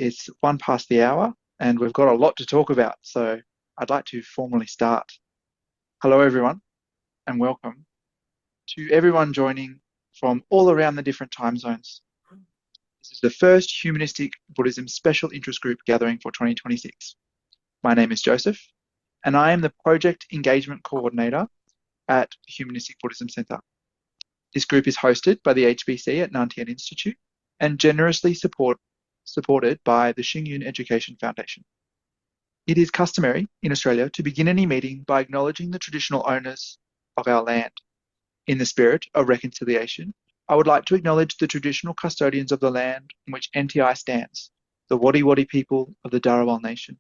It's 1 past the hour and we've got a lot to talk about, so I'd like to formally start. Hello everyone and welcome to everyone joining from all around the different time zones. This is the first Humanistic Buddhism Special Interest Group gathering for 2026. My name is Joseph and I am the Project Engagement Coordinator at the Humanistic Buddhism Centre. This group is hosted by the HBC at Tien Institute and generously supported by the Xingyun Education Foundation. It is customary in Australia to begin any meeting by acknowledging the traditional owners of our land. In the spirit of reconciliation, I would like to acknowledge the traditional custodians of the land on which NTI stands, the Wadi Wadi people of the Darawal Nation,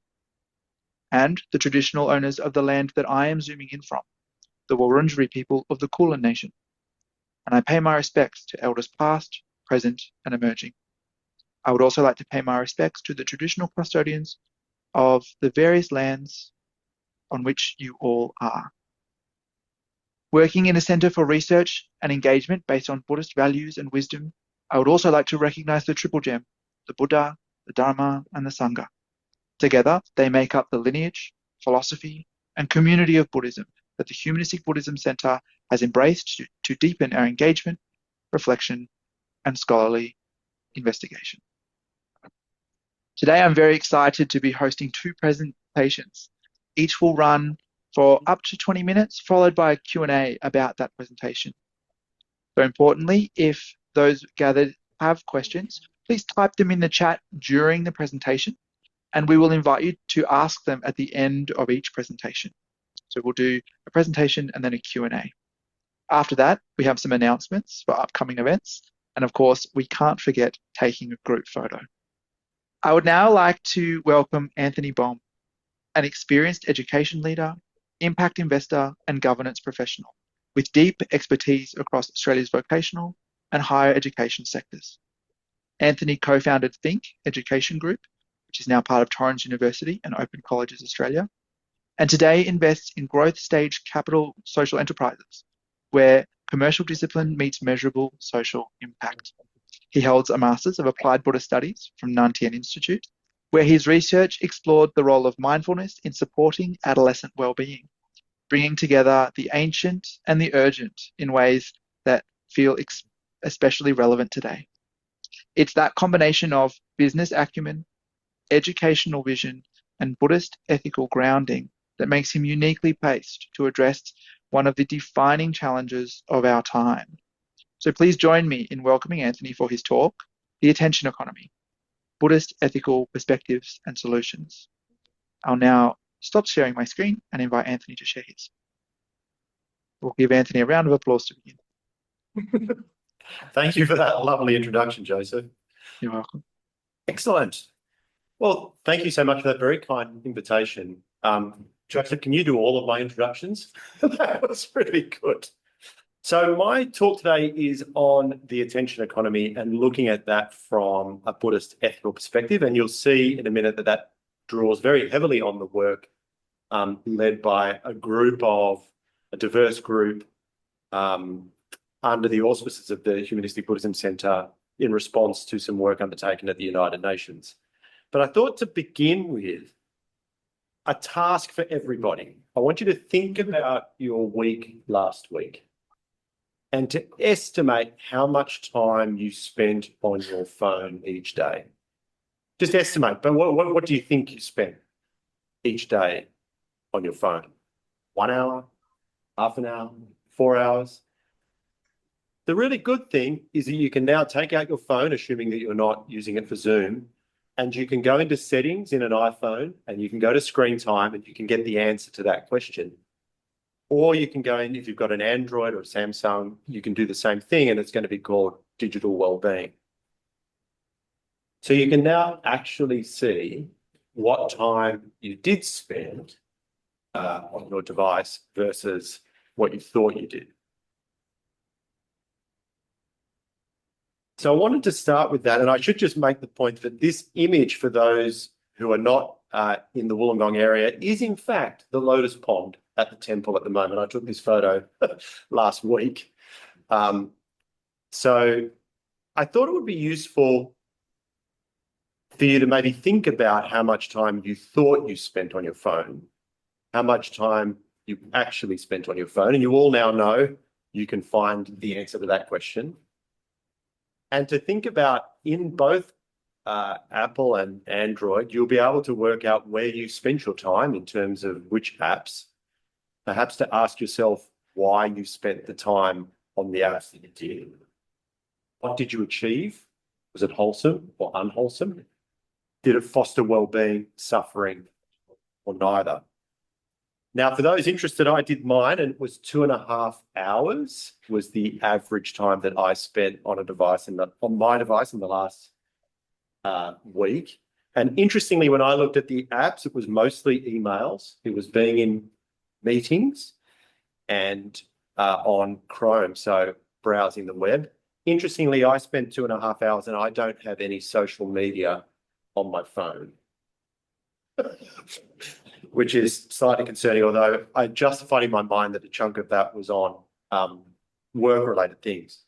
and the traditional owners of the land that I am zooming in from, the Wurundjeri people of the Kulin Nation. And I pay my respects to elders past, present, and emerging. I would also like to pay my respects to the traditional custodians of the various lands on which you all are. Working in a centre for research and engagement based on Buddhist values and wisdom, I would also like to recognise the Triple Gem, the Buddha, the Dharma, and the Sangha. Together, they make up the lineage, philosophy, and community of Buddhism that the Humanistic Buddhism Centre has embraced to deepen our engagement, reflection, and scholarly investigation. Today, I'm very excited to be hosting 2 presentations. Each will run for up to 20 minutes, followed by a Q&A about that presentation. So importantly, if those gathered have questions, please type them in the chat during the presentation, and we will invite you to ask them at the end of each presentation. So we'll do a presentation and then a Q&A. After that, we have some announcements for upcoming events, and of course, we can't forget taking a group photo. I would now like to welcome Anthony Bohm, an experienced education leader, impact investor, and governance professional with deep expertise across Australia's vocational and higher education sectors. Anthony co-founded Think Education Group, which is now part of Torrens University and Open Colleges Australia, and today invests in growth stage capital social enterprises, where commercial discipline meets measurable social impact. He holds a Masters of Applied Buddhist Studies from Tien Institute, where his research explored the role of mindfulness in supporting adolescent well-being, bringing together the ancient and the urgent in ways that feel especially relevant today. It's that combination of business acumen, educational vision, and Buddhist ethical grounding that makes him uniquely placed to address one of the defining challenges of our time. So please join me in welcoming Anthony for his talk, The Attention Economy, Buddhist Ethical Perspectives and Solutions. I'll now stop sharing my screen and invite Anthony to share his. We'll give Anthony a round of applause to begin. Thank you for that lovely introduction, Joseph. You're welcome. Excellent. Well, thank you so much for that very kind invitation. Joseph, can you do all of my introductions? That was really good. So my talk today is on the attention economy and looking at that from a Buddhist ethical perspective. And you'll see in a minute that that draws very heavily on the work led by a diverse group under the auspices of the Humanistic Buddhism Centre in response to some work undertaken at the United Nations. But I thought to begin with a task for everybody. I want you to think about your week last week and to estimate how much time you spent on your phone each day. Just estimate, but what do you think you spent each day on your phone? 1 hour, half an hour, 4 hours? The really good thing is that you can now take out your phone, assuming that you're not using it for Zoom, and you can go into settings in an iPhone and you can go to screen time and you can get the answer to that question. Or you can go in, if you've got an Android or a Samsung, you can do the same thing and it's going to be called digital well-being. So you can now actually see what time you did spend on your device versus what you thought you did. So I wanted to start with that, and I should just make the point that this image, for those who are not in the Wollongong area, is in fact the lotus pond at the temple at the moment. I took this photo last week. So I thought it would be useful for you to maybe think about how much time you thought you spent on your phone, how much time you actually spent on your phone. And you all now know you can find the answer to that question. And to think about in both Apple and Android, you'll be able to work out where you spent your time in terms of which apps, perhaps to ask yourself why you spent the time on the apps that you did. What did you achieve? Was it wholesome or unwholesome? Did it foster well-being, suffering, or neither? Now, for those interested, I did mine, and it was 2.5 hours was the average time that I spent on a device on my device in the last week. And interestingly, when I looked at the apps, it was mostly emails. It was being in meetings and on Chrome, so browsing the web. Interestingly, I spent 2.5 hours and I don't have any social media on my phone, which is slightly concerning, although I justified in my mind that a chunk of that was on work-related things.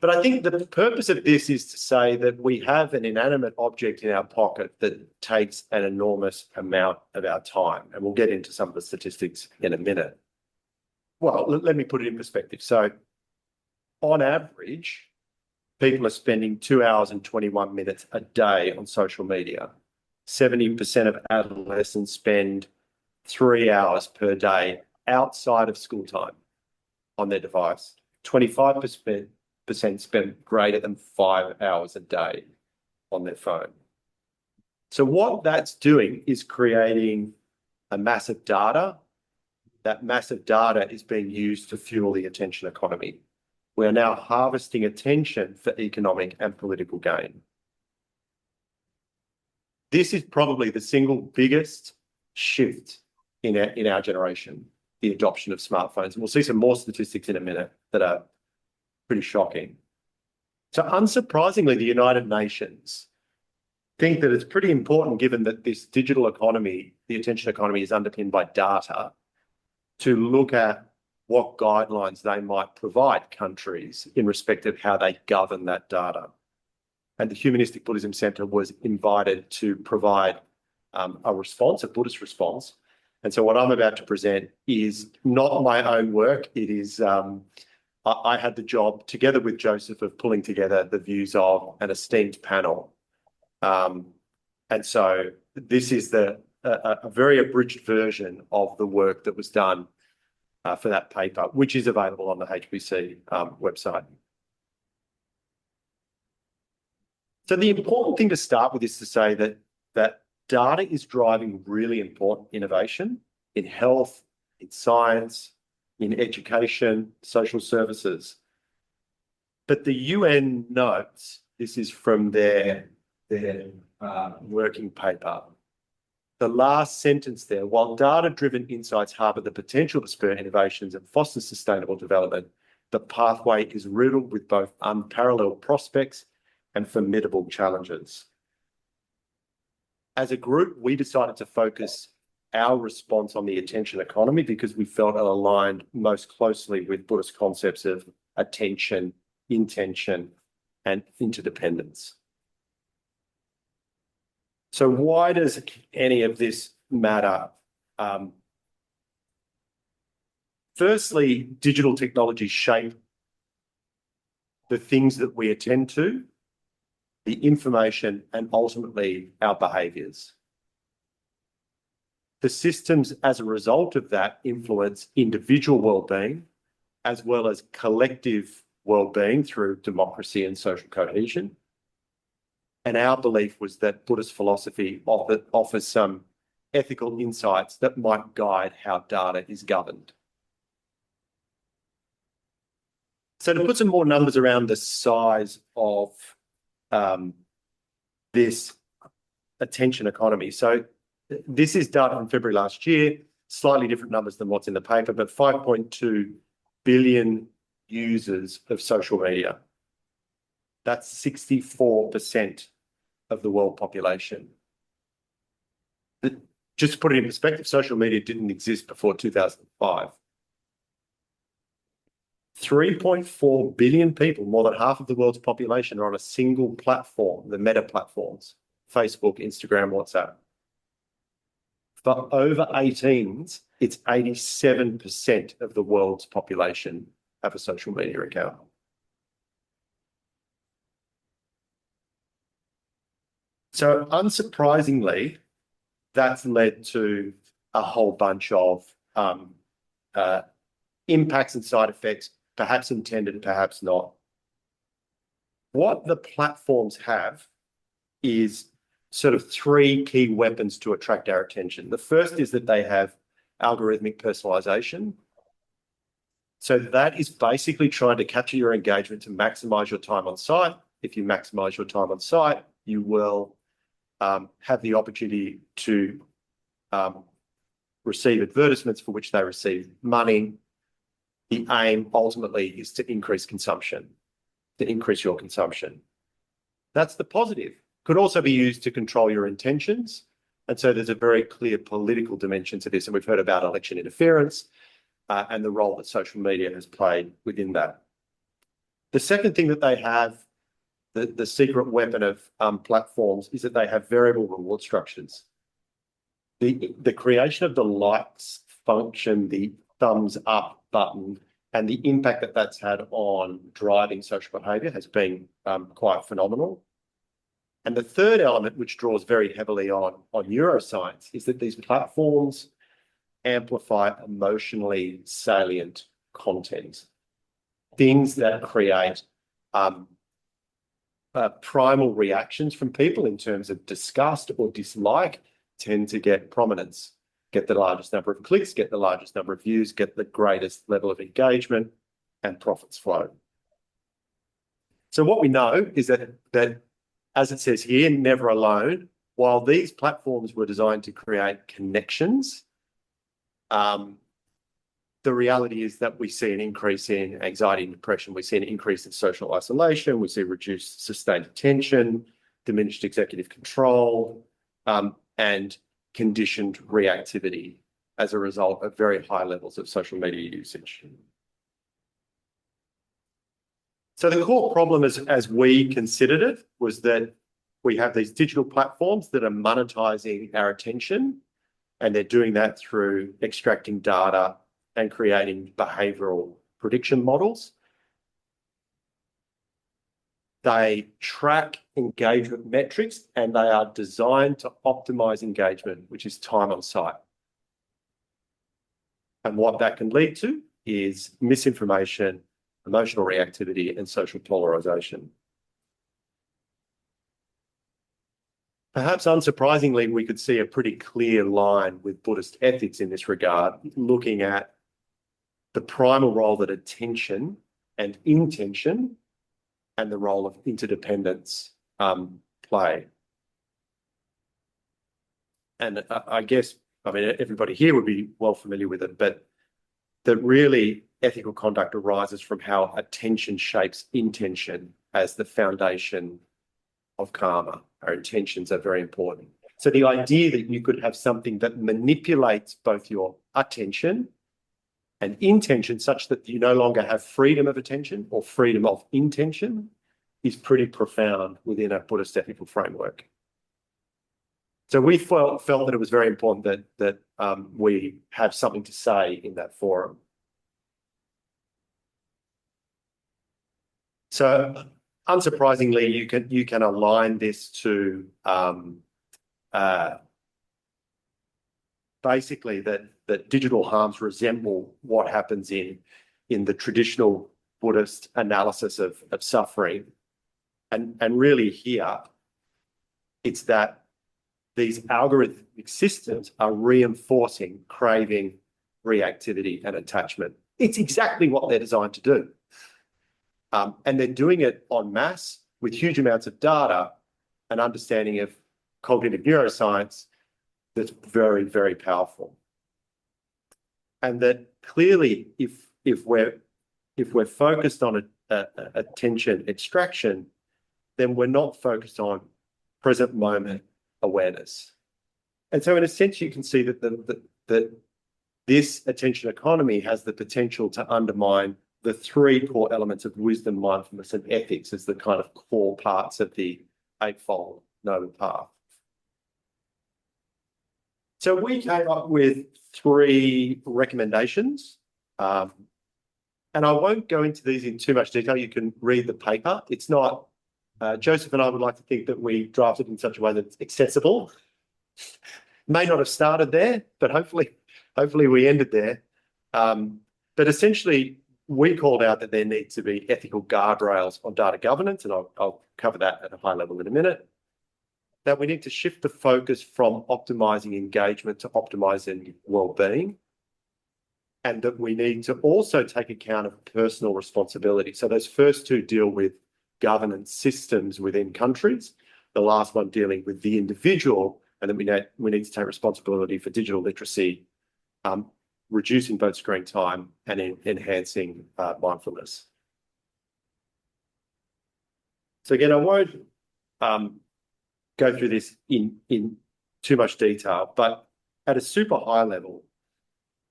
But I think the purpose of this is to say that we have an inanimate object in our pocket that takes an enormous amount of our time. And we'll get into some of the statistics in a minute. Well, let me put it in perspective. So on average, people are spending 2 hours and 21 minutes a day on social media. 70% of adolescents spend 3 hours per day outside of school time on their device. 25% spend greater than 5 hours a day on their phone. So what that's doing is creating a massive data. That massive data is being used to fuel the attention economy. We are now harvesting attention for economic and political gain. This is probably the single biggest shift in our generation, the adoption of smartphones. And we'll see some more statistics in a minute that are pretty shocking. So unsurprisingly, the United Nations think that it's pretty important, given that this digital economy, the attention economy, is underpinned by data, to look at what guidelines they might provide countries in respect of how they govern that data. And the Humanistic Buddhism Centre was invited to provide a response, a Buddhist response. And so what I'm about to present is not my own work. It is, I had the job, together with Joseph, of pulling together the views of an esteemed panel. And so this is a very abridged version of the work that was done for that paper, which is available on the HBC website. So the important thing to start with is to say that data is driving really important innovation in health, in science, in education, social services. But the UN notes, this is from their working paper, the last sentence there: while data-driven insights harbour the potential to spur innovations and foster sustainable development, the pathway is riddled with both unparalleled prospects and formidable challenges. As a group, we decided to focus our response on the attention economy because we felt it aligned most closely with Buddhist concepts of attention, intention, and interdependence. So why does any of this matter? Firstly, digital technologies shape the things that we attend to, the information, and ultimately our behaviours. The systems, as a result of that, influence individual well-being as well as collective well-being through democracy and social cohesion. And our belief was that Buddhist philosophy offers some ethical insights that might guide how data is governed. So to put some more numbers around the size of this attention economy. So this is data from February last year, slightly different numbers than what's in the paper, but 5.2 billion users of social media. That's 64% of the world population. Just to put it in perspective, social media didn't exist before 2005. 3.4 billion people, more than half of the world's population, are on a single platform, the meta platforms, Facebook, Instagram, WhatsApp. For over 18s, it's 87% of the world's population have a social media account. So unsurprisingly, that's led to a whole bunch of impacts and side effects, perhaps intended, perhaps not. What the platforms have is sort of three key weapons to attract our attention. The first is that they have algorithmic personalization. So that is basically trying to capture your engagement to maximize your time on site. If you maximize your time on site, you will have the opportunity to receive advertisements for which they receive money. The aim ultimately is to increase consumption, to increase your consumption. That's the positive. Could also be used to control your intentions. And so there's a very clear political dimension to this. And we've heard about election interference and the role that social media has played within that. The second thing that they have, the secret weapon of platforms, is that they have variable reward structures. The creation of the likes function, the thumbs up button, and the impact that that's had on driving social behaviour has been quite phenomenal. And the third element, which draws very heavily on neuroscience, is that these platforms amplify emotionally salient content, things that create primal reactions from people in terms of disgust or dislike tend to get prominence, get the largest number of clicks, get the largest number of views, get the greatest level of engagement, and profits flow. So what we know is that as it says here, never alone, while these platforms were designed to create connections, the reality is that we see an increase in anxiety and depression. We see an increase in social isolation. We see reduced sustained attention, diminished executive control, and conditioned reactivity as a result of very high levels of social media usage. So the core problem as we considered it was that we have these digital platforms that are monetizing our attention, and they're doing that through extracting data and creating behavioral prediction models. They track engagement metrics, and they are designed to optimize engagement, which is time on site. And what that can lead to is misinformation, emotional reactivity, and social polarization. Perhaps unsurprisingly, we could see a pretty clear line with Buddhist ethics in this regard, looking at the primal role that attention and intention and the role of interdependence play. And I guess, I mean, everybody here would be well familiar with it, but that really ethical conduct arises from how attention shapes intention as the foundation of karma. Our intentions are very important. So the idea that you could have something that manipulates both your attention and intention such that you no longer have freedom of attention or freedom of intention is pretty profound within a Buddhist ethical framework. So we felt that it was very important that we have something to say in that forum. So unsurprisingly, you can align this to basically that digital harms resemble what happens in the traditional Buddhist analysis of suffering. And really here, it's that these algorithmic systems are reinforcing craving, reactivity, and attachment. It's exactly what they're designed to do. And they're doing it en masse with huge amounts of data and understanding of cognitive neuroscience that's very, very powerful. And that clearly, if we're focused on attention extraction, then we're not focused on present moment awareness. And so in a sense, you can see that this attention economy has the potential to undermine the three core elements of wisdom, mindfulness, and ethics as the kind of core parts of the Eightfold Noble Path. So we came up with 3 recommendations, and I won't go into these in too much detail. You can read the paper. It's not, Joseph and I would like to think that we drafted in such a way that it's accessible. May not have started there, but hopefully we ended there. But essentially, we called out that there needs to be ethical guardrails on data governance, and I'll cover that at a high level in a minute. That we need to shift the focus from optimizing engagement to optimizing well-being, and that we need to also take account of personal responsibility. So those first 2 deal with governance systems within countries, the last one dealing with the individual, and then we need to take responsibility for digital literacy, reducing both screen time and enhancing mindfulness. So again, I won't go through this in too much detail, but at a super high level,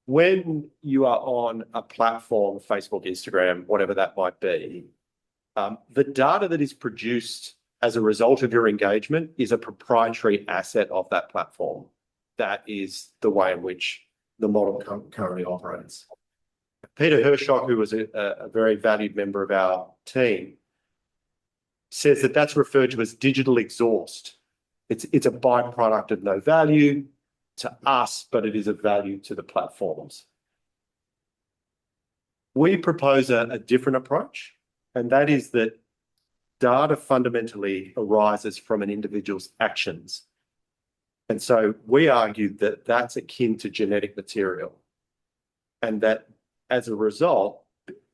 when you are on a platform, Facebook, Instagram, whatever that might be, the data that is produced as a result of your engagement is a proprietary asset of that platform. That is the way in which the model currently operates. Peter Hershock, who was a very valued member of our team, says that that's referred to as digital exhaust. It's a byproduct of no value to us, but it is of value to the platforms. We propose a different approach, and that is that data fundamentally arises from an individual's actions. And so we argue that that's akin to genetic material, and that as a result,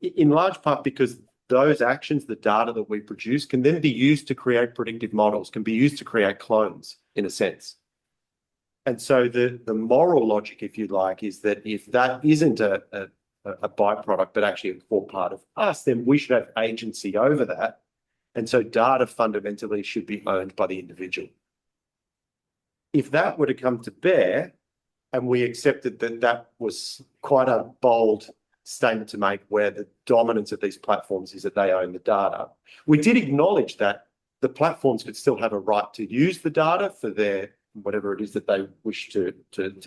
in large part because those actions, the data that we produce, can then be used to create predictive models, can be used to create clones, in a sense. And so the moral logic, if you like, is that if that isn't a byproduct, but actually a core part of us, then we should have agency over that. And so data fundamentally should be owned by the individual. If that were to come to bear, and we accepted that that was quite a bold statement to make, where the dominance of these platforms is that they own the data, we did acknowledge that the platforms could still have a right to use the data for their whatever it is that they wish to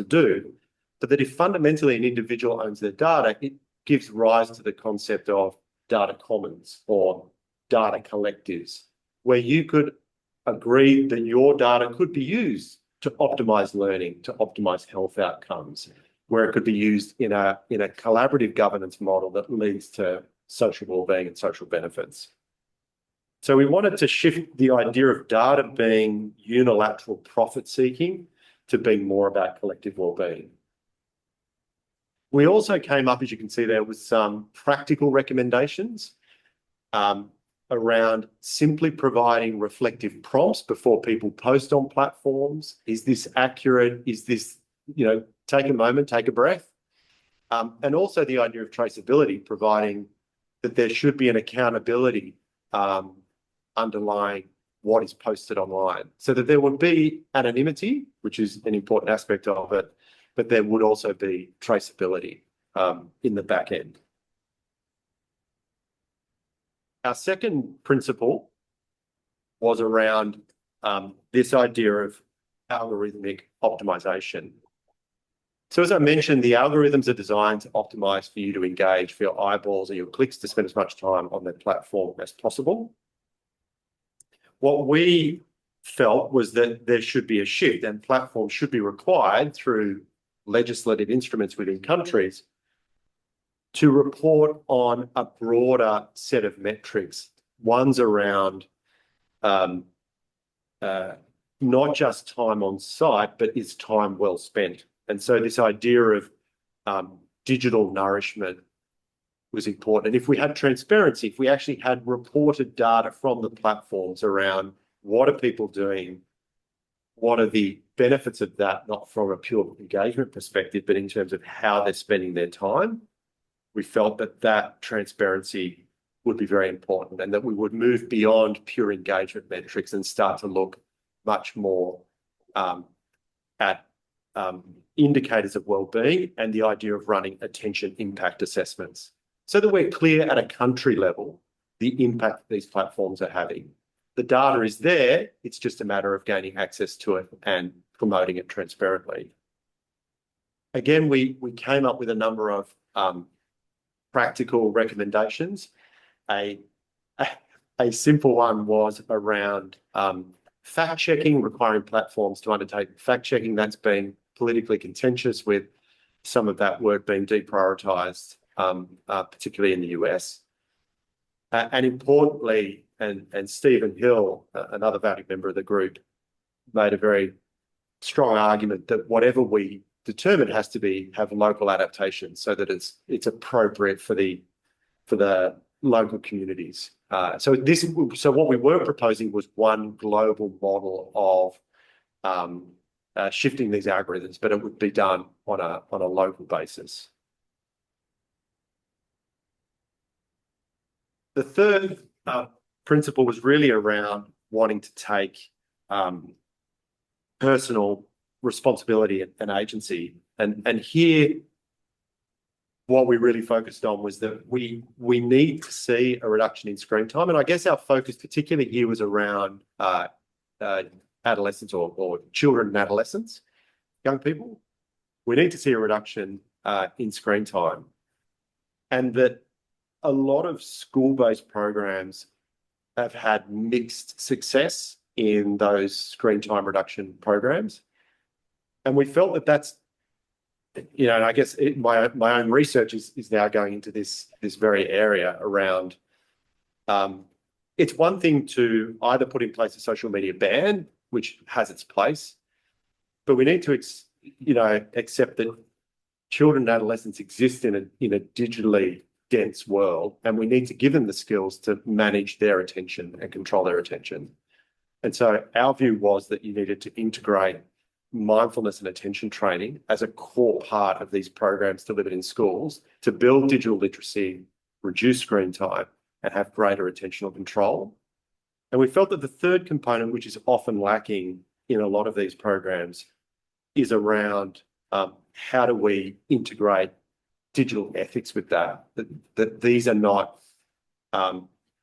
do, but that if fundamentally an individual owns their data, it gives rise to the concept of data commons or data collectives, where you could agree that your data could be used to optimize learning, to optimize health outcomes, where it could be used in a collaborative governance model that leads to social wellbeing and social benefits. So we wanted to shift the idea of data being unilateral profit seeking to being more about collective wellbeing. We also came up, as you can see there, with some practical recommendations around simply providing reflective prompts before people post on platforms. Is this accurate? Is this, take a moment, take a breath? And also the idea of traceability, providing that there should be an accountability underlying what is posted online, so that there would be anonymity, which is an important aspect of it, but there would also be traceability in the back end. Our second principle was around this idea of algorithmic optimization. So as I mentioned, the algorithms are designed to optimize for you to engage, for your eyeballs or your clicks to spend as much time on their platform as possible. What we felt was that there should be a shift, and platforms should be required through legislative instruments within countries to report on a broader set of metrics. One's around not just time on site, but is time well spent. And so this idea of digital nourishment was important. And if we had transparency, if we actually had reported data from the platforms around what are people doing, what are the benefits of that, not from a pure engagement perspective, but in terms of how they're spending their time, we felt that that transparency would be very important, and that we would move beyond pure engagement metrics and start to look much more at indicators of well-being and the idea of running attention impact assessments, so that we're clear at a country level the impact these platforms are having. The data is there, it's just a matter of gaining access to it and promoting it transparently. again, we came up with a number of practical recommendations. A simple one was around fact-checking, requiring platforms to undertake fact-checking. That's been politically contentious, with some of that work being deprioritized, particularly in the US. And importantly, and Stephen Hill, another valued member of the group, made a very strong argument that whatever we determine has to have local adaptation, so that it's appropriate for the local communities. So what we were proposing was one global model of shifting these algorithms, but it would be done on a local basis. The third principle was really around wanting to take personal responsibility and agency. And here, what we really focused on was that we need to see a reduction in screen time. And I guess our focus particularly here was around adolescents or children and adolescents, young people. We need to see a reduction in screen time. And that a lot of school-based programs have had mixed success in those screen time reduction programs. And we felt that that's, and I guess my own research is now going into this very area around, it's one thing to either put in place a social media ban, which has its place, but we need to accept that children and adolescents exist in a digitally dense world, and we need to give them the skills to manage their attention and control their attention. And so our view was that you needed to integrate mindfulness and attention training as a core part of these programs delivered in schools to build digital literacy, reduce screen time, and have greater attentional control. And we felt that the third component, which is often lacking in a lot of these programs, is around how do we integrate digital ethics with that these are not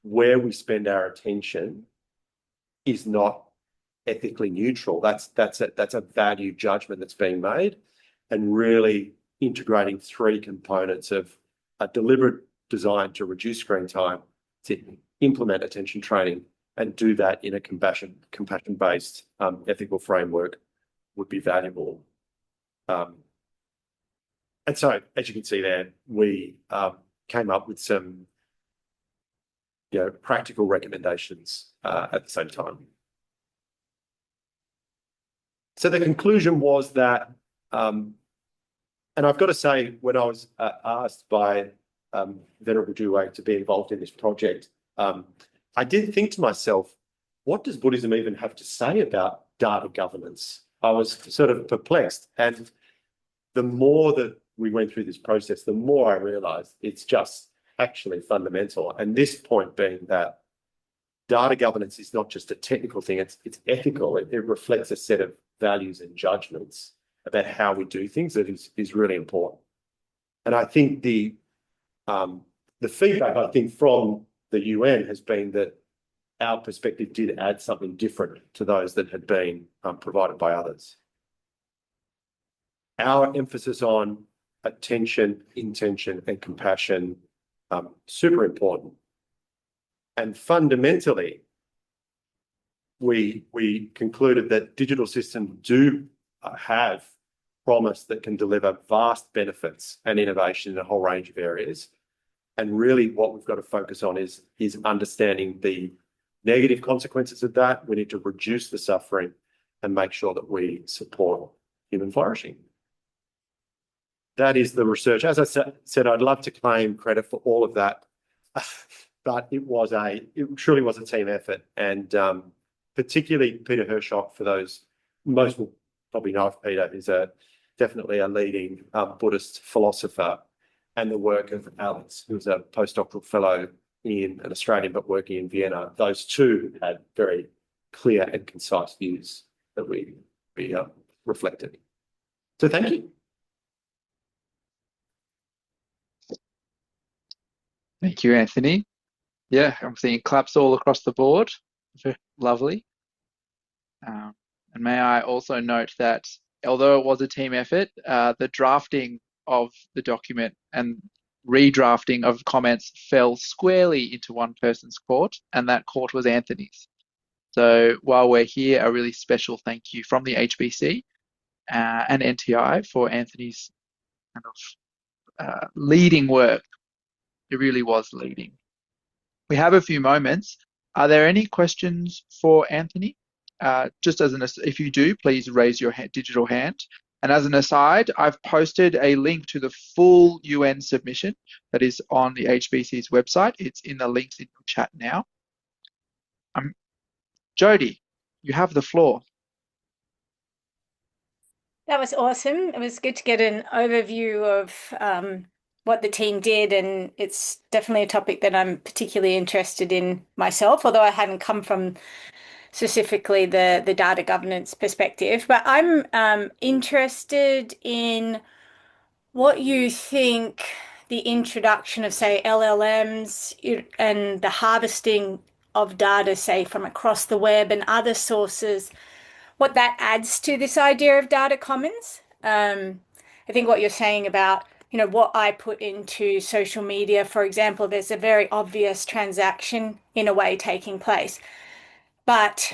where we spend our attention is not ethically neutral. That's a value judgment that's being made, and really integrating three components of a deliberate design to reduce screen time, to implement attention training, and do that in a compassion-based ethical framework would be valuable. And so, as you can see there, we came up with some practical recommendations at the same time. So the conclusion was that, and I've got to say, when I was asked by Venerable Juewei to be involved in this project, I did think to myself, what does Buddhism even have to say about data governance? I was sort of perplexed. And the more that we went through this process, the more I realized it's just actually fundamental. And this point being that data governance is not just a technical thing, it's ethical. It reflects a set of values and judgments about how we do things that is really important. And I think the feedback, I think, from the UN has been that our perspective did add something different to those that had been provided by others. Our emphasis on attention, intention, and compassion, super important. And fundamentally, we concluded that digital systems do have promise that can deliver vast benefits and innovation in a whole range of areas. And really what we've got to focus on is understanding the negative consequences of that. We need to reduce the suffering and make sure that we support human flourishing. That is the research. As I said, I'd love to claim credit for all of that, but it truly was a team effort. And particularly Peter Hershock, for those, most will probably know of Peter, is definitely a leading Buddhist philosopher, and the work of Alex, who's a postdoctoral fellow in an Australian but working in Vienna. Those two had very clear and concise views that we reflected. So thank you. Thank you, Anthony. Yeah, I'm seeing claps all across the board. Lovely. And may I also note that although it was a team effort, the drafting of the document and redrafting of comments fell squarely into one person's court, and that court was Anthony's. So while we're here, a really special thank you from the HBC and NTI for Anthony's kind of leading work. It really was leading. We have a few moments. Are there any questions for Anthony? Just as if you do, please raise your digital hand. And as an aside, I've posted a link to the full UN submission that is on the HBC's website. It's in the links in your chat now. Jody, you have the floor. That was awesome. It was good to get an overview of what the team did, and it's definitely a topic that I'm particularly interested in myself, although I hadn't come from specifically the data governance perspective. But I'm interested in what you think the introduction of, say, LLMs and the harvesting of data, say, from across the web and other sources, what that adds to this idea of data commons. I think what you're saying about, what I put into social media, for example, there's a very obvious transaction in a way taking place. But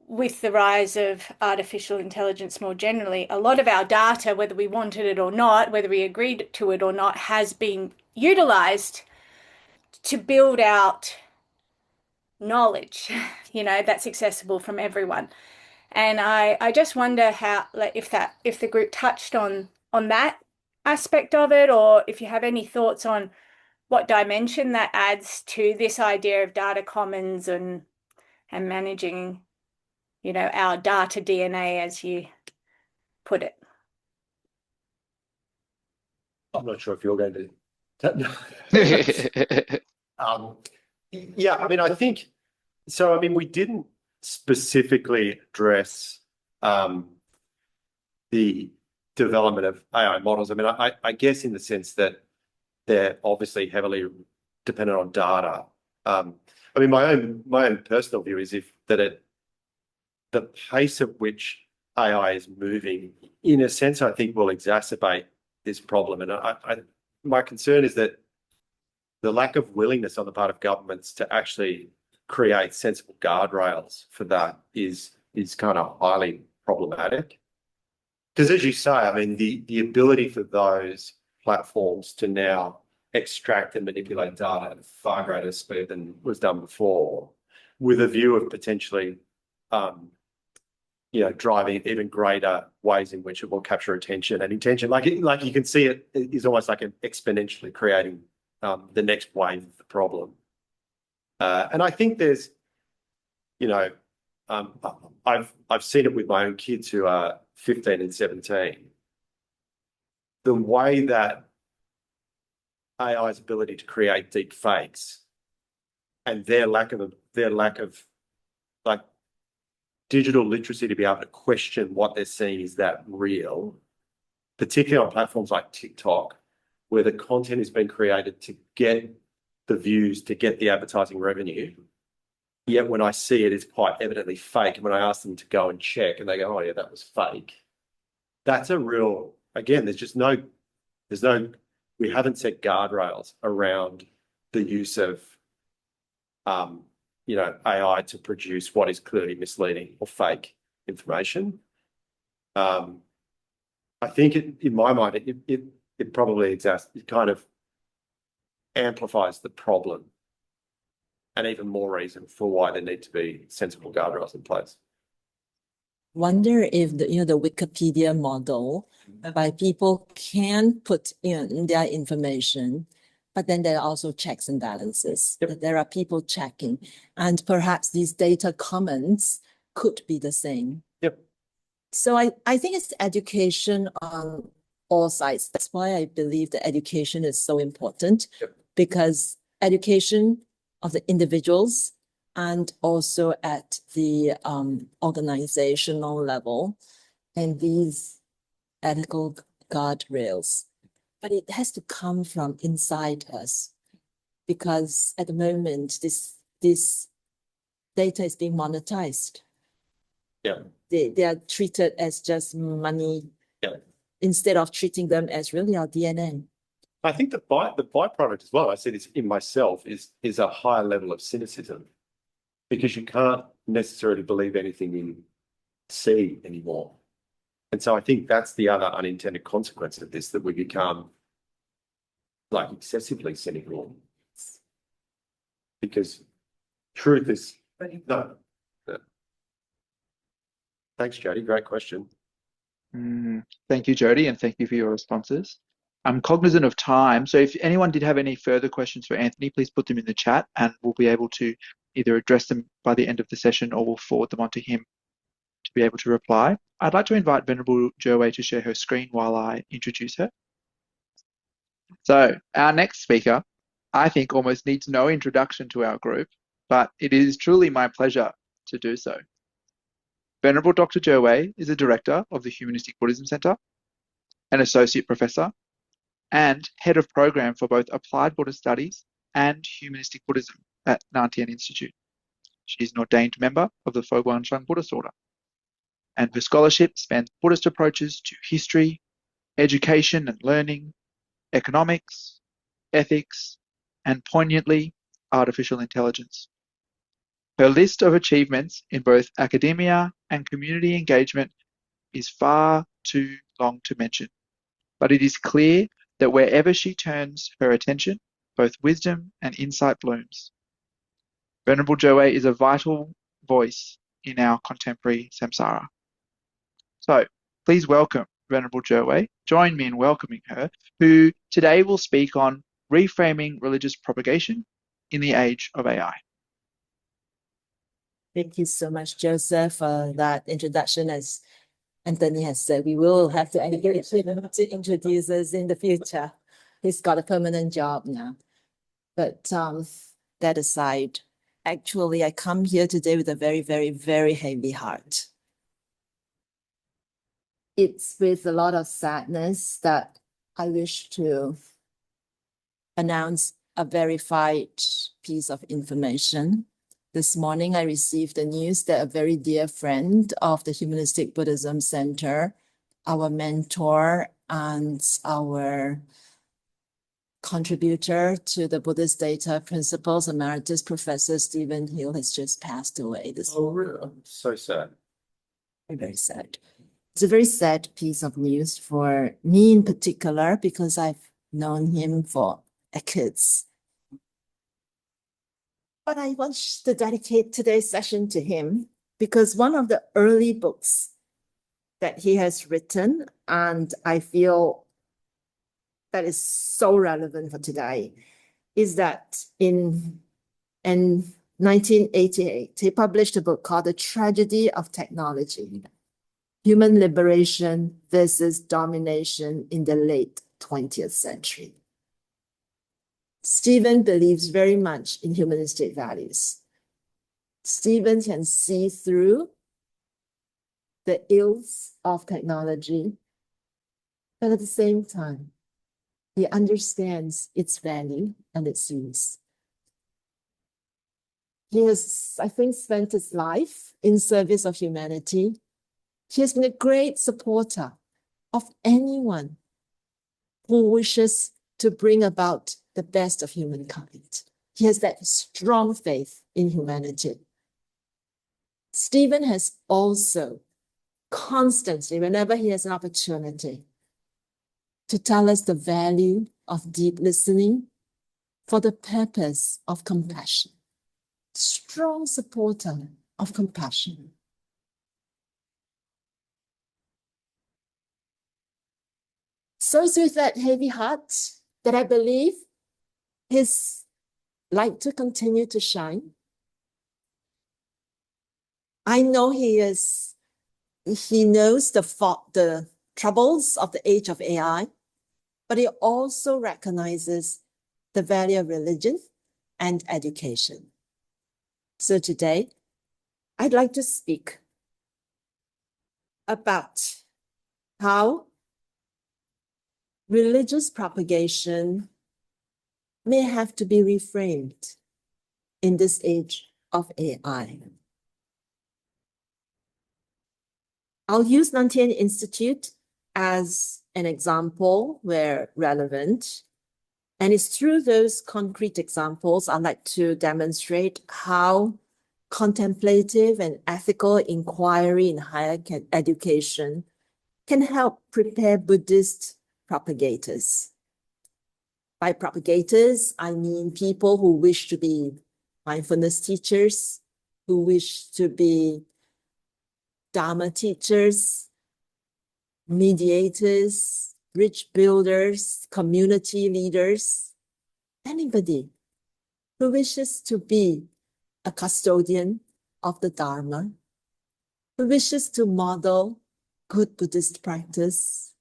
with the rise of artificial intelligence more generally, a lot of our data, whether we wanted it or not, whether we agreed to it or not, has been utilized to build out knowledge, that's accessible from everyone. And I just wonder how, like, if the group touched on that aspect of it, or if you have any thoughts on what dimension that adds to this idea of data commons and managing, our data DNA, as you put it. I'm not sure if you're going to. Yeah, I mean, I think so. I mean, we didn't specifically address the development of AI models. I mean, I guess in the sense that they're obviously heavily dependent on data. I mean, my own personal view is the pace at which AI is moving, in a sense, I think will exacerbate this problem. And my concern is that the lack of willingness on the part of governments to actually create sensible guardrails for that is kind of highly problematic. Because as you say, I mean, the ability for those platforms to now extract and manipulate data at a far greater speed than was done before, with a view of potentially driving even greater ways in which it will capture attention and intention. Like you can see it is almost like an exponentially creating the next wave of the problem. And I think there's, I've seen it with my own kids who are 15 and 17. The way that AI's ability to create deep fakes and their lack of like digital literacy to be able to question what they're seeing, is that real, particularly on platforms like TikTok, where the content has been created to get the views, to get the advertising revenue. Yet when I see it, it's quite evidently fake. And when I ask them to go and check and they go, oh yeah, that was fake. That's a real, again, we haven't set guardrails around the use of, AI to produce what is clearly misleading or fake information. I think in my mind, it probably it kind of amplifies the problem, and even more reason for why there need to be sensible guardrails in place. Wonder if the Wikipedia model, whereby people can put in their information, but then there are also checks and balances. Yep. There are people checking, and perhaps these data commons could be the same. Yep. So I think it's education on all sides. That's why I believe that education is so important. Yep. Because education of the individuals and also at the organizational level, and these ethical guardrails. But it has to come from inside us, because at the moment, this data is being monetized. Yeah. they are treated as just money. Yeah. Instead of treating them as really our DNA. I think the byproduct as well, I see this in myself, is a higher level of cynicism, because you can't necessarily believe anything in C anymore. And so I think that's the other unintended consequence of this, that we become like excessively cynical, because truth is no. Thanks, Jody. Great question. Thank you, Jody, and thank you for your responses. I'm cognizant of time, so if anyone did have any further questions for Anthony, please put them in the chat and we'll be able to either address them by the end of the session or we'll forward them on to him to be able to reply. I'd like to invite Venerable Juewei to share her screen while I introduce her. So our next speaker, I think, almost needs no introduction to our group, but it is truly my pleasure to do so. Venerable Dr. Juewei is a director of the Humanistic Buddhism Center, an associate professor, and head of program for both Applied Buddhist Studies and Humanistic Buddhism at Tien Institute. She is an ordained member of the Fo Guang Buddhist Order, and her scholarship spans Buddhist approaches to history, education and learning, economics, ethics, and poignantly, artificial intelligence. Her list of achievements in both academia and community engagement is far too long to mention, but it is clear that wherever she turns her attention, both wisdom and insight blooms. Venerable Juewei is a vital voice in our contemporary samsara. So please welcome Venerable Juewei. Join me in welcoming her, who today will speak on reframing religious propagation in the age of AI. Thank you so much, Joseph, for that introduction. As Anthony has said, we will have to engage him to introduce us in the future. He's got a permanent job now. But that aside, actually, I come here today with a very, very, very heavy heart. It's with a lot of sadness that I wish to announce a verified piece of information. This morning, I received the news that a very dear friend of the Humanistic Buddhism Center, our mentor and our contributor to the Buddhist Data Principles, Emeritus Professor Stephen Hill, has just passed away this morning. Really? I'm so sad. Very sad. It's a very sad piece of news for me in particular, because I've known him for decades. But I want to dedicate today's session to him, because one of the early books that he has written, and I feel that is so relevant for today, is that in 1988, he published a book called The Tragedy of Technology: Human Liberation versus Domination in the Late 20th Century. Stephen believes very much in humanistic values. Stephen can see through the ills of technology, but at the same time, he understands its value and its use. He has, I think, spent his life in service of humanity. He has been a great supporter of anyone who wishes to bring about the best of humankind. He has that strong faith in humanity. Stephen has also constantly, whenever he has an opportunity, to tell us the value of deep listening for the purpose of compassion. Strong supporter of compassion. So it's with that heavy heart that I believe his light to continue to shine. I know he knows the troubles of the age of AI, but he also recognizes the value of religion and education. So today, I'd like to speak about how religious propagation may have to be reframed in this age of AI. I'll use Tien Institute as an example where relevant. And it's through those concrete examples I'd like to demonstrate how contemplative and ethical inquiry in higher education can help prepare Buddhist propagators. By propagators, I mean people who wish to be mindfulness teachers, who wish to be Dharma teachers, mediators, bridge builders, community leaders, anybody who wishes to be a custodian of the Dharma, who wishes to model good Buddhist practice,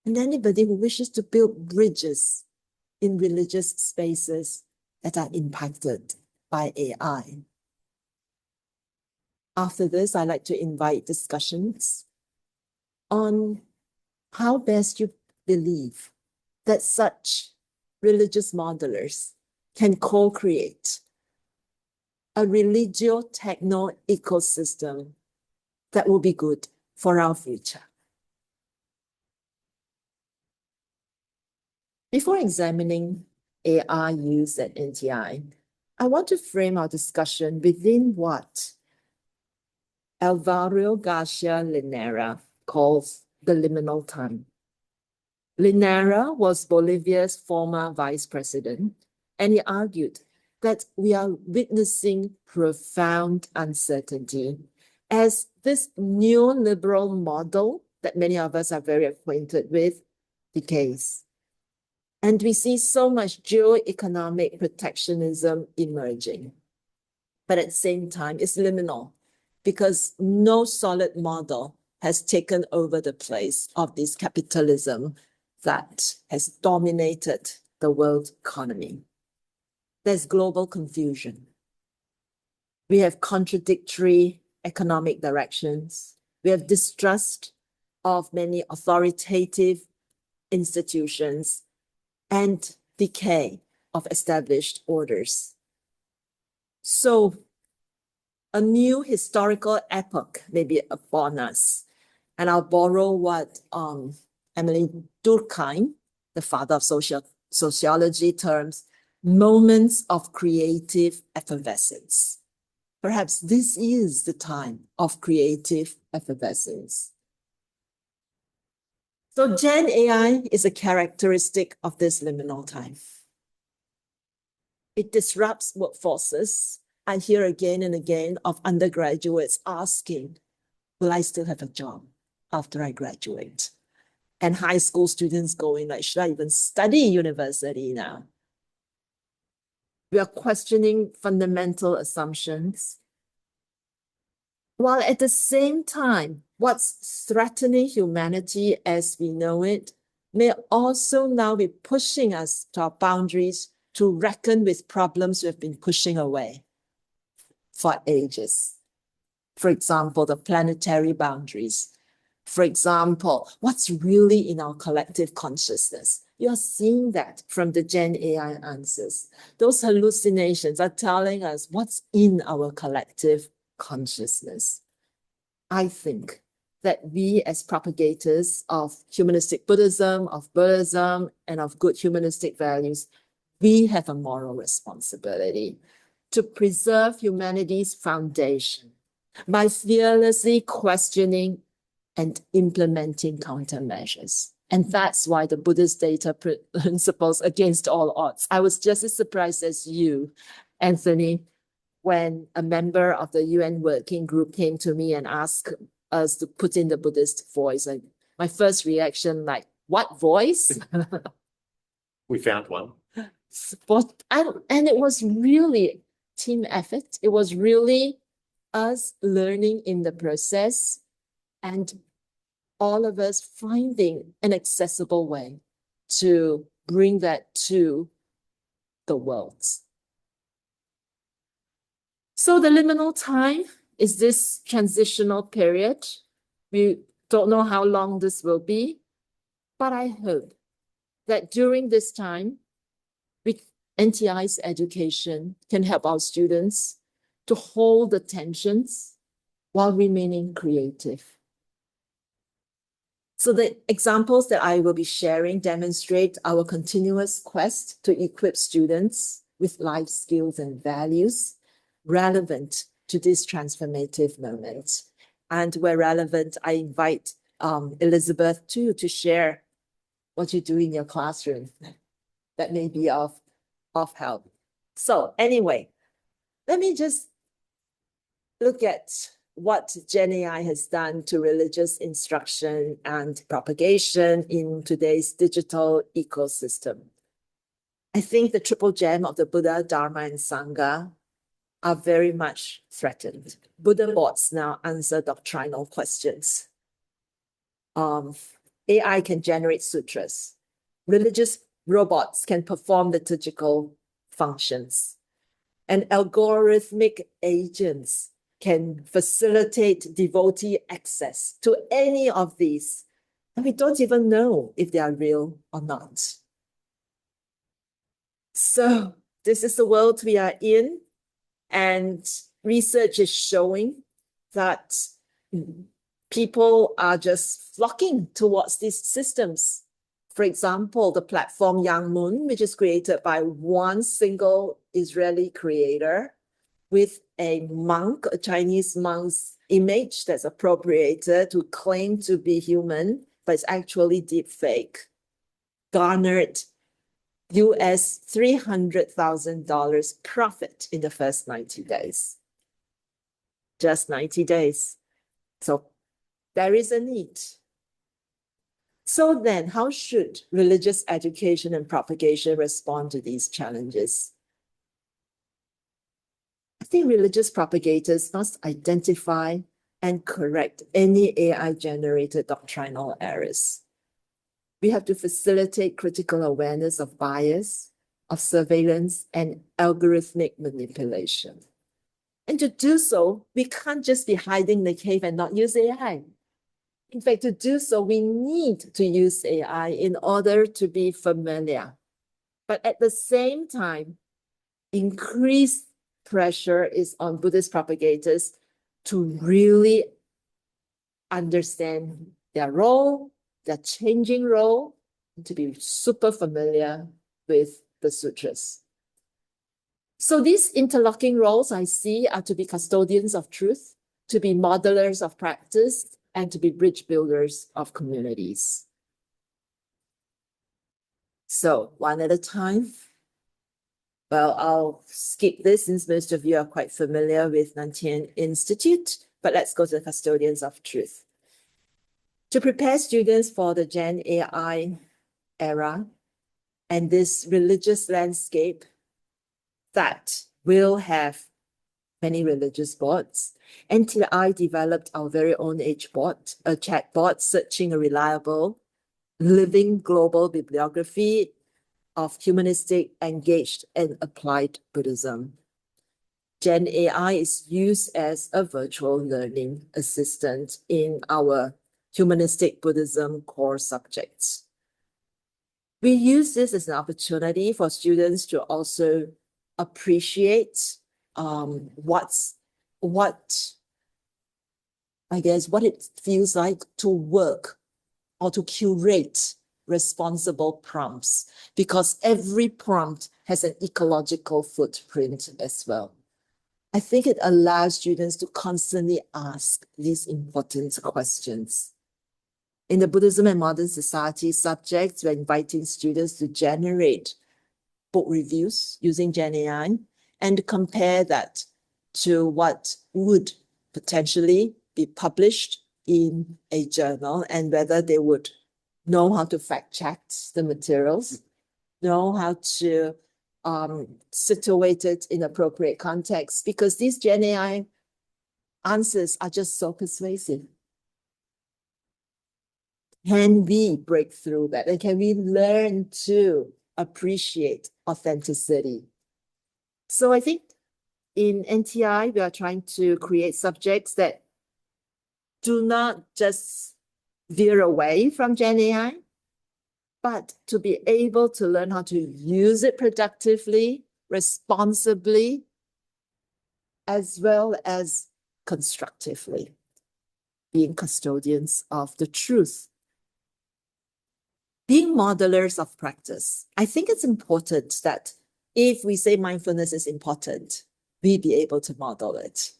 and anybody who wishes to build bridges in religious spaces that are impacted by AI. After this, I'd like to invite discussions on how best you believe that such religious modelers can co-create a religio-techno ecosystem that will be good for our future. Before examining AI use at NTI, I want to frame our discussion within what Alvaro Garcia Linera calls the liminal time. Linera was Bolivia's former vice president, and he argued that we are witnessing profound uncertainty as this neoliberal model that many of us are very acquainted with decays. And we see so much geo-economic protectionism emerging. But at the same time, it's liminal because no solid model has taken over the place of this capitalism that has dominated the world economy. There's global confusion. We have contradictory economic directions. We have distrust of many authoritative institutions and decay of established orders. So a new historical epoch may be upon us. And I'll borrow what Emily Durkheim, the father of sociology, terms moments of creative effervescence. Perhaps this is the time of creative effervescence. So Gen AI is a characteristic of this liminal time. It disrupts workforces. I hear again and again of undergraduates asking, will I still have a job after I graduate? And high school students going like, should I even study university now? We are questioning fundamental assumptions, while at the same time, what's threatening humanity as we know it may also now be pushing us to our boundaries to reckon with problems we've been pushing away for ages. For example, the planetary boundaries. For example, what's really in our collective consciousness? You're seeing that from the Gen AI answers. Those hallucinations are telling us what's in our collective consciousness. I think that we as propagators of humanistic Buddhism, and of good humanistic values, we have a moral responsibility to preserve humanity's foundation by fearlessly questioning and implementing countermeasures. And that's why the Buddhist data principles against all odds. I was just as surprised as you, Anthony, when a member of the UN working group came to me and asked us to put in the Buddhist voice. And my first reaction, like, what voice? We found one. And it was really team effort. It was really us learning in the process and all of us finding an accessible way to bring that to the world. So the liminal time is this transitional period. We don't know how long this will be, but I hope that during this time, NTI's education can help our students to hold the tensions while remaining creative. So the examples that I will be sharing demonstrate our continuous quest to equip students with life skills and values relevant to this transformative moment. And where relevant, I invite Elizabeth too to share what you do in your classroom that may be of help. So anyway, let me just look at what Gen AI has done to religious instruction and propagation in today's digital ecosystem. I think the triple gem of the Buddha, Dharma, and Sangha are very much threatened. Buddha bots now answer doctrinal questions. AI can generate sutras. Religious robots can perform liturgical functions. And algorithmic agents can facilitate devotee access to any of these. And we don't even know if they are real or not. So this is the world we are in. And research is showing that people are just flocking towards these systems. For example, the platform Yang Moon, which is created by one single Israeli creator with a monk, a Chinese monk's image that's appropriated to claim to be human, but it's actually deep fake, garnered US $300,000 profit in the first 90 days. Just 90 days. So there is a need. So then, how should religious education and propagation respond to these challenges? I think religious propagators must identify and correct any AI-generated doctrinal errors. We have to facilitate critical awareness of bias, of surveillance, and algorithmic manipulation. And to do so, we can't just be hiding in the cave and not use AI. In fact, to do so, we need to use AI in order to be familiar. But at the same time, increased pressure is on Buddhist propagators to really understand their role, their changing role, and to be super familiar with the sutras. So these interlocking roles I see are to be custodians of truth, to be modelers of practice, and to be bridge builders of communities. So one at a time. Well, I'll skip this since most of you are quite familiar with Tien Institute, but let's go to the custodians of truth. To prepare students for the Gen AI era and this religious landscape that will have many religious bots, NTI developed our very own H-bot, a chatbot searching a reliable, living global bibliography of humanistic, engaged, and applied Buddhism. Gen AI is used as a virtual learning assistant in our Humanistic Buddhism core subjects. We use this as an opportunity for students to also appreciate what it feels like to work or to curate responsible prompts, because every prompt has an ecological footprint as well. I think it allows students to constantly ask these important questions. In the Buddhism and Modern Society subjects, we're inviting students to generate book reviews using Gen AI and compare that to what would potentially be published in a journal, and whether they would know how to fact check the materials, know how to situate it in appropriate context, because these Gen AI answers are just so persuasive. Can we break through that? And can we learn to appreciate authenticity? So I think in NTI, we are trying to create subjects that do not just veer away from Gen AI, but to be able to learn how to use it productively, responsibly, as well as constructively, being custodians of the truth being modelers of practice. I think it's important that if we say mindfulness is important, we be able to model it.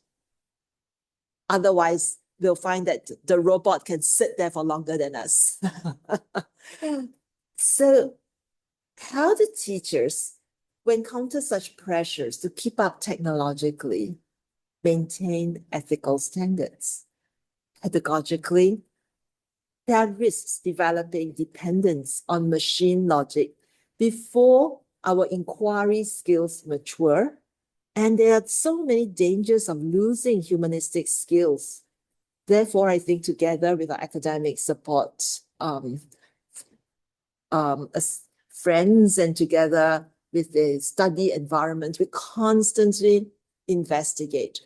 Otherwise, we'll find that the robot can sit there for longer than us. So how do teachers, when encounter such pressures to keep up technologically, maintain ethical standards? Pedagogically, there are risks developing dependence on machine logic before our inquiry skills mature. And there are so many dangers of losing humanistic skills. Therefore, I think together with our academic support, as friends and together with the study environment, we constantly investigate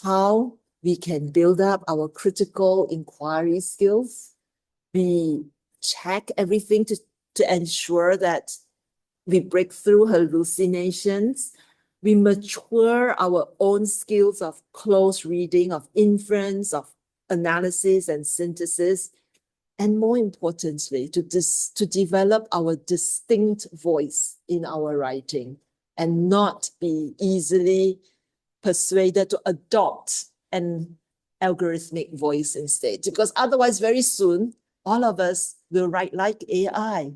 how we can build up our critical inquiry skills. We check everything to ensure that we break through hallucinations. We mature our own skills of close reading, of inference, of analysis and synthesis. And more importantly, to develop our distinct voice in our writing and not be easily persuaded to adopt an algorithmic voice instead. Because otherwise, very soon, all of us will write like AI.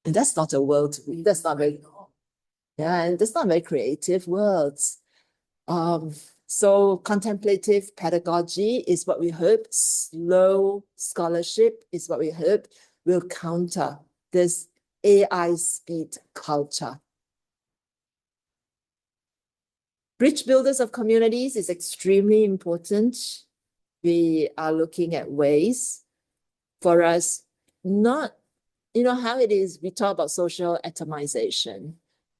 And that's not a world, that's not very, yeah, and that's not very creative words. So contemplative pedagogy is what we hope, slow scholarship is what we hope will counter this AI speed culture. Bridge builders of communities is extremely important. We are looking at ways for us not, you know how it is, we talk about social atomization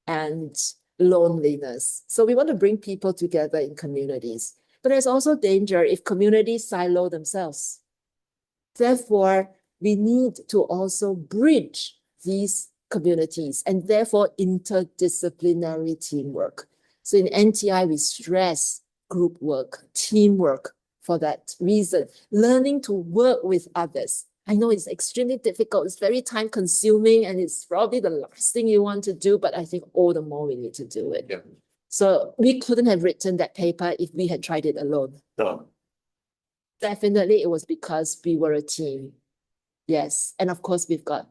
and loneliness. So we want to bring people together in communities. But there's also danger if communities silo themselves. Therefore, we need to also bridge these communities and therefore interdisciplinary teamwork. So in NTI, we stress group work, teamwork for that reason, learning to work with others. I know it's extremely difficult, it's very time consuming, and it's probably the last thing you want to do, but I think all the more we need to do it. Yeah. So we couldn't have written that paper if we had tried it alone. No. Definitely it was because we were a team. Yes. And of course, we've got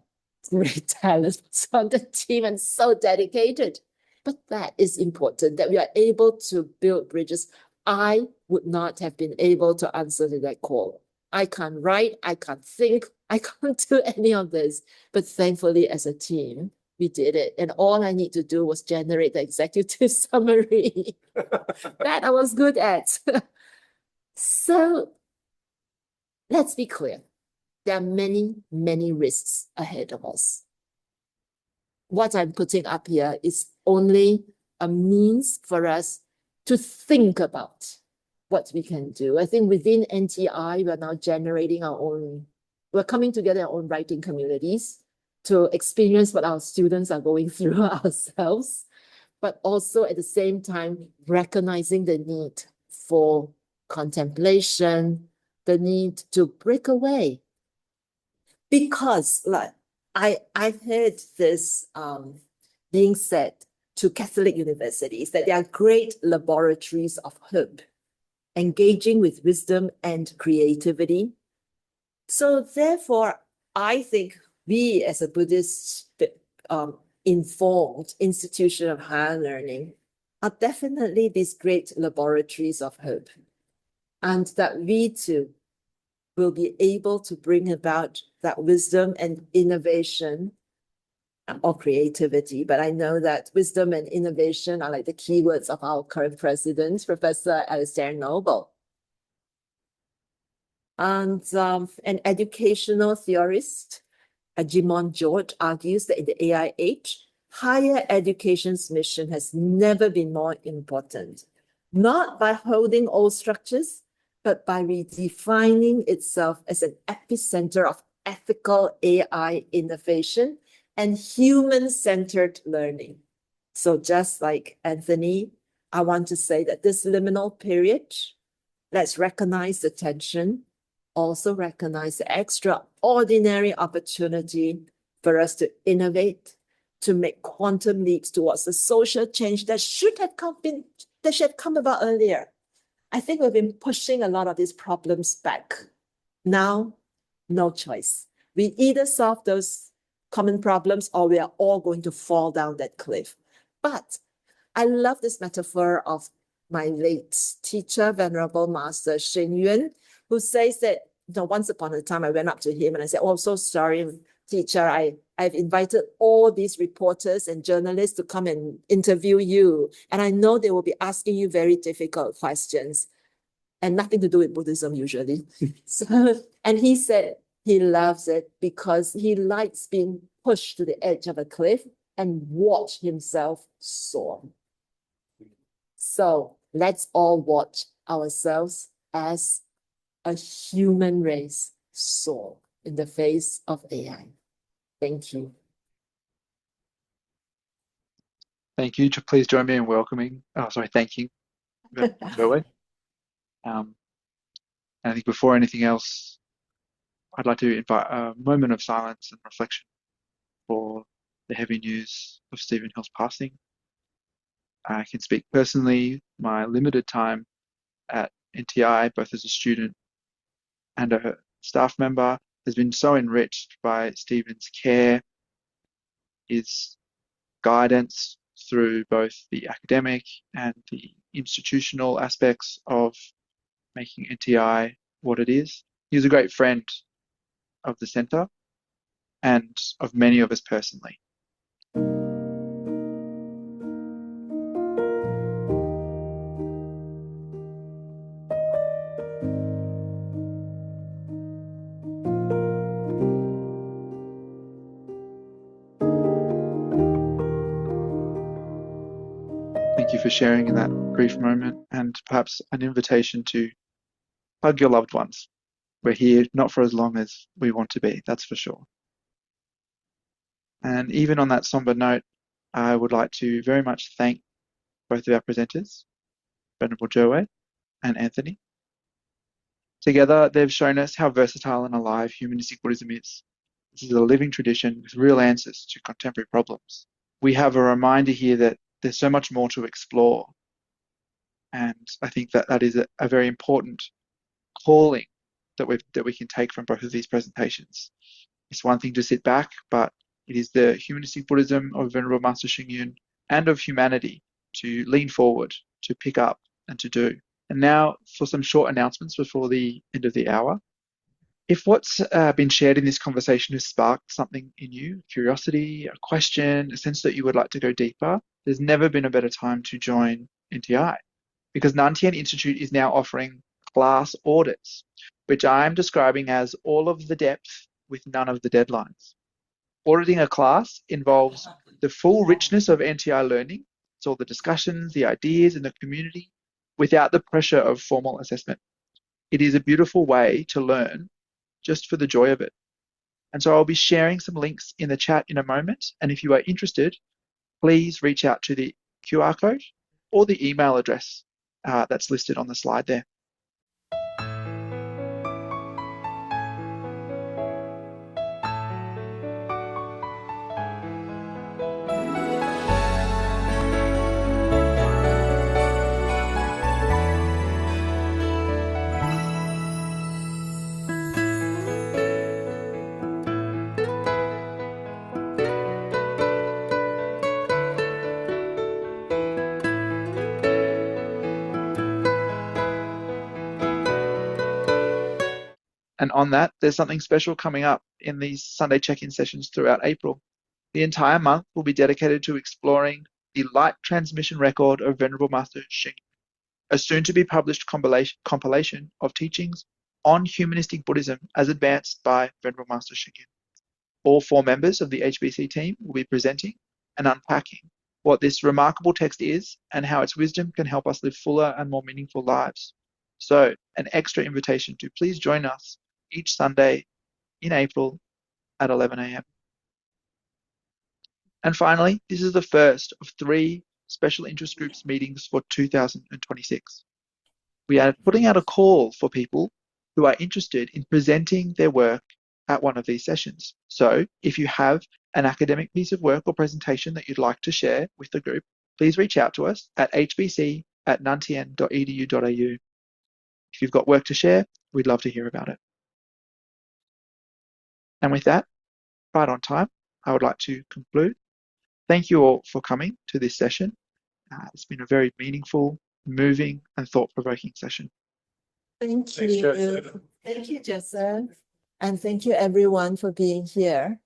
great talents on the team and so dedicated. But that is important, that we are able to build bridges. I would not have been able to answer to that call. I can't write, I can't think, I can't do any of this. But thankfully, as a team, we did it. And all I need to do was generate the executive summary. That I was good at. So let's be clear. There are many, many risks ahead of us. What I'm putting up here is only a means for us to think about what we can do. I think within NTI, we're now generating our own, we're coming together our own writing communities to experience what our students are going through ourselves, but also at the same time, recognizing the need for contemplation, the need to break away. Because like I've heard this being said to Catholic universities that they are great laboratories of hope, engaging with wisdom and creativity. So therefore, I think we as a Buddhist informed institution of higher learning are definitely these great laboratories of hope. And that we too will be able to bring about that wisdom and innovation or creativity. But I know that wisdom and innovation are like the keywords of our current president, Professor Alistair Noble. And an educational theorist, Jimon George, argues that in the AI age, higher education's mission has never been more important, not by holding old structures, but by redefining itself as an epicenter of ethical AI innovation and human-centered learning. So just like Anthony, I want to say that this liminal period, let's recognize the tension, also recognize the extraordinary opportunity for us to innovate, to make quantum leaps towards the social change that should have come about earlier. I think we've been pushing a lot of these problems back. Now, no choice. We either solve those common problems or we are all going to fall down that cliff. But I love this metaphor of my late teacher, Venerable Master Shen Yuan, who says that, once upon a time I went up to him and I said, "Oh, I'm so sorry, teacher. I've invited all these reporters and journalists to come and interview you. And I know they will be asking you very difficult questions and nothing to do with Buddhism usually." And he said he loves it because he likes being pushed to the edge of a cliff and watch himself soar. So let's all watch ourselves as a human race soar in the face of AI. Thank you. Thank you. Please join me in welcoming. Oh, sorry, thanking Juewei. And I think before anything else, I'd like to invite a moment of silence and reflection for the heavy news of Stephen Hill's passing. I can speak personally. My limited time at NTI, both as a student and a staff member, has been so enriched by Stephen's care, his guidance through both the academic and the institutional aspects of making NTI what it is. He was a great friend of the centre and of many of us personally. Thank you for sharing in that brief moment, and perhaps an invitation to hug your loved ones. We're here not for as long as we want to be, that's for sure. And even on that somber note, I would like to very much thank both of our presenters, Venerable Juewei and Anthony. Together, they've shown us how versatile and alive humanistic Buddhism is. This is a living tradition with real answers to contemporary problems. We have a reminder here that there's so much more to explore. And I think that that is a very important calling that we can take from both of these presentations. It's one thing to sit back, but it is the humanistic Buddhism of Venerable Master Xing Yun and of humanity to lean forward, to pick up and to do. And now for some short announcements before the end of the hour. If what's been shared in this conversation has sparked something in you, curiosity, a question, a sense that you would like to go deeper, there's never been a better time to join NTI, because Tien Institute is now offering class audits, which I'm describing as all of the depth with none of the deadlines. Auditing a class involves the full richness of NTI learning. It's all the discussions, the ideas in the community, without the pressure of formal assessment. It is a beautiful way to learn just for the joy of it. And so I'll be sharing some links in the chat in a moment. And if you are interested, please reach out to the QR code or the email address that's listed on the slide there. And on that, there's something special coming up in these Sunday check-in sessions throughout April. The entire month will be dedicated to exploring the light transmission record of Venerable Master Xing, a soon-to-be published compilation of teachings on humanistic Buddhism as advanced by Venerable Master Xing. All 4 members of the HBC team will be presenting and unpacking what this remarkable text is and how its wisdom can help us live fuller and more meaningful lives. So, an extra invitation to please join us each Sunday in April at 11 a.m. And finally, this is the first of 3 special interest groups meetings for 2026. We are putting out a call for people who are interested in presenting their work at one of these sessions. So if you have an academic piece of work or presentation that you'd like to share with the group, please reach out to us at hbc@nantien.edu.au. If you've got work to share, we'd love to hear about it. And with that, right on time, I would like to conclude. Thank you all for coming to this session. It's been a very meaningful, moving, and thought-provoking session. Thank Thanks, you. Joseph. Thank you, Joseph. And thank you everyone for being here.